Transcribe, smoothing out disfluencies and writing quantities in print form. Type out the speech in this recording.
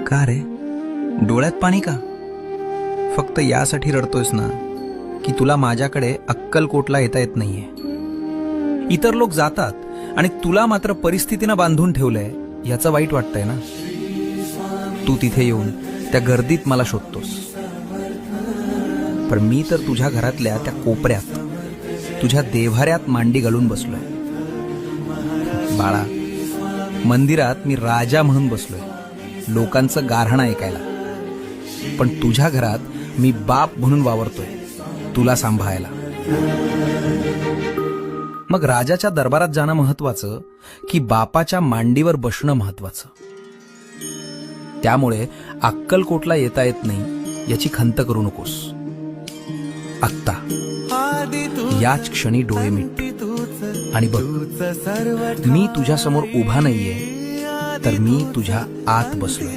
का रे, डोळ्यात पाणी का? फक्त यासाठी रडतोयस ना की तुला माझ्याकडे अक्कलकोटला येता येत नाहीये. इतर लोक जातात आणि तुला मात्र परिस्थितीनं बांधून ठेवलंय याचं वाईट वाटतंय ना. तू तिथे येऊन त्या गर्दीत मला शोधतोस, पण मी तर तुझ्या घरातल्या त्या कोपऱ्यात तुझ्या देव्हाऱ्यात मांडी घालून बसलोय. बाळा, मंदिरात मी राजा म्हणून बसलोय, लोकांचं गाऱ्हाण ऐकायला. पण तुझ्या घरात मी बाप म्हणून वावरतोय, तुला सांभाळायला. मग राजाच्या दरबारात जाणं महत्वाचं की बापाच्या मांडीवर बसणं महत्वाचं? त्यामुळे अक्कलकोटला येता येत नाही याची खंत करू नकोस. आत्ता याच क्षणी डोळे मिट आणि बघ, मी तुझ्या समोर उभा नाहीये, तर मी तुझ्या आत बसलोय.